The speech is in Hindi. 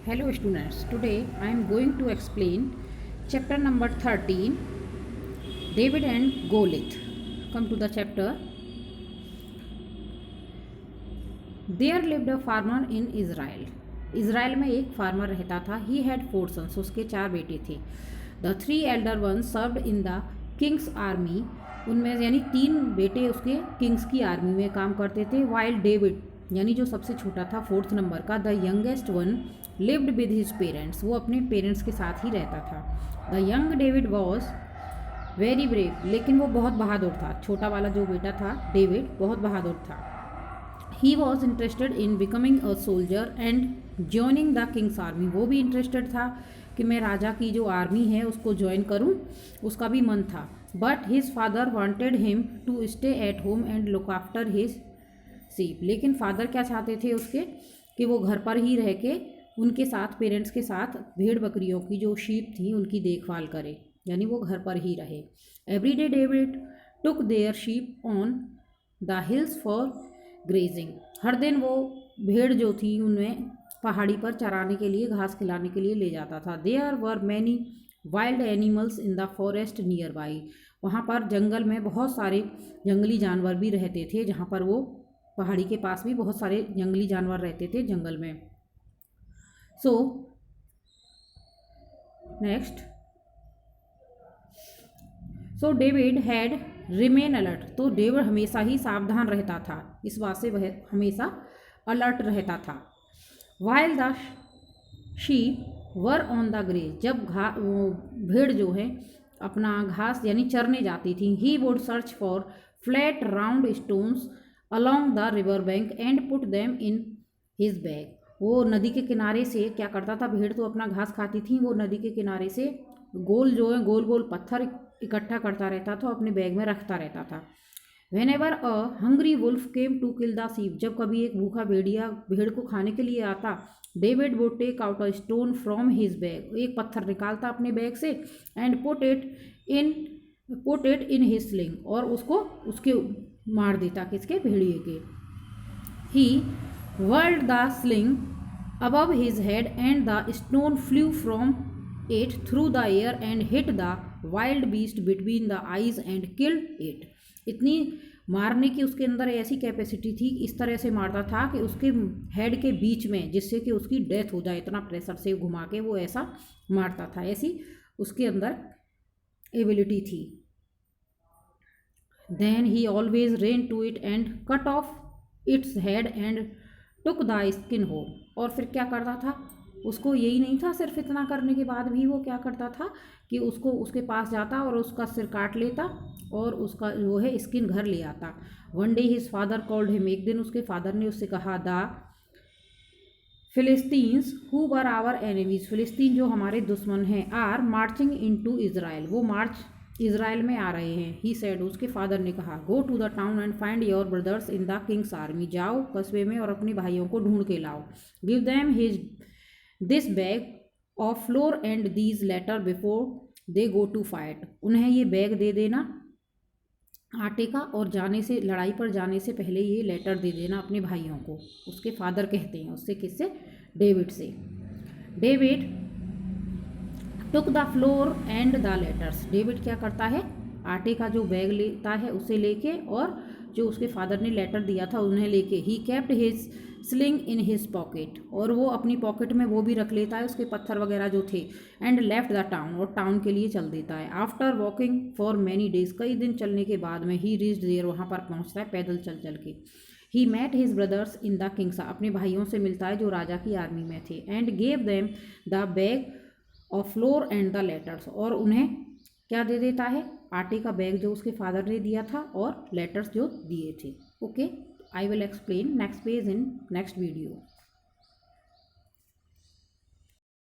Hello students, today I am going to explain chapter number 13, David and Goliath. Come to the chapter. There lived a farmer in Israel. Israel में एक फार्मर रहता था. He had 4 sons. उसके 4 बेटे थे. The 3 elder ones served in the king's army. उनमें यानी 3 बेटे उसके किंग्स की आर्मी में काम करते थे. While David यानी जो सबसे छोटा था 4th नंबर का, the youngest one lived with his parents, वो अपने पेरेंट्स के साथ ही रहता था. The young David was very brave, लेकिन वो बहुत बहादुर था. छोटा वाला जो बेटा था डेविड बहुत बहादुर था. He was interested in becoming a soldier and joining the king's army, वो भी इंटरेस्टेड था कि मैं राजा की जो आर्मी है उसको ज्वाइन करूं, उसका भी मन था. But his father wanted him to stay at home and look after his sheep, लेकिन फादर क्या चाहते थे उसके कि वो घर पर ही रह के उनके साथ, पेरेंट्स के साथ भेड़ बकरियों की जो शीप थी उनकी देखभाल करे, यानी वो घर पर ही रहे. Every day David took their sheep on the hills for grazing, हर दिन वो भेड़ जो थी उनमें पहाड़ी पर चराने के लिए, घास खिलाने के लिए ले जाता था. There were many wild animals in the forest nearby, वहाँ पर जंगल में बहुत सारे जंगली जानवर भी रहते थे, जहाँ पर वो पहाड़ी के पास भी बहुत सारे जंगली जानवर रहते थे जंगल में. So next, so David had remain alert, तो डेविड हमेशा ही सावधान रहता था, इस बात से वह हमेशा अलर्ट रहता था. While the sheep were on the graze, जब भेड़ जो है अपना घास यानी चरने जाती थी, he would search for flat round stones along the river bank and put them in his bag, वो नदी के किनारे से क्या करता था, भेड़ तो अपना घास खाती थी, वो नदी के किनारे से गोल जो है गोल गोल पत्थर इकट्ठा करता रहता था, अपने बैग में रखता रहता था. Whenever a hungry wolf came to kill the sheep, जब कभी एक भूखा भेड़िया भेड़ को खाने के लिए आता, David would take out a stone from his bag, एक पत्थर निकालता अपने बैग से, and put it in his sling, और उसको उसके मार देता, किसके, भेड़िए के. ही whirled the sling above his head and the stone flew from it through the air and hit the wild beast between the eyes and killed it. इतनी मारने की उसके अंदर ऐसी कैपेसिटी थी, इस तरह से मारता था कि उसके हेड के बीच में, जिससे कि उसकी डेथ हो जाए, इतना प्रेशर से घुमा के वो ऐसा मारता था, ऐसी उसके अंदर एबिलिटी थी. Then he always ran to it and cut off its head and took the skin home. और फिर क्या करता था, उसको यही नहीं था, सिर्फ इतना करने के बाद भी वो क्या करता था कि उसको उसके पास जाता और उसका सिर काट लेता और उसका जो है स्किन घर ले आता. One day his father called him, एक दिन उसके फादर ने उससे कहा, the Philistines who were our enemies, फिलिस्तीन जो हमारे दुश्मन हैं, आर मार्चिंग इनटू इज़राइल, वो मार्च इज़राइल में आ रहे हैं. ही सेड, उसके फादर ने कहा, go to the town and find your brothers in the king's army, जाओ कस्बे में और अपने भाइयों को ढूंढ के लाओ. Give them his this bag of flour and these letter before they go to fight, उन्हें ये बैग दे देना आटे का, और जाने से, लड़ाई पर जाने से पहले ये लेटर दे देना अपने भाइयों को. उसके फादर कहते हैं उससे, किससे, डेविड से. David took the floor and the letters, David क्या करता है, आटे का जो बैग लेता है उसे लेके, और जो उसके फादर ने लेटर दिया था उन्हें लेके. He kept his sling in his pocket, और वो अपनी पॉकेट में वो भी रख लेता है उसके पत्थर वगैरह जो थे. एंड लेफ्ट द टाउन, और टाउन के लिए चल देता है. After walking for many days, कई दिन चलने के बाद में, ही रीच्ड देयर, वहाँ पर पहुँचता है पैदल चल चल के. He met his brothers in the king's, अपने भाइयों से मिलता है जो राजा की आर्मी में थे. And gave them the bag of flour and the letters, और उन्हें क्या दे देता है, आटे का बैग जो उसके फादर ने दिया था और लेटर्स जो दिए थे. Okay, I will explain next page in next video.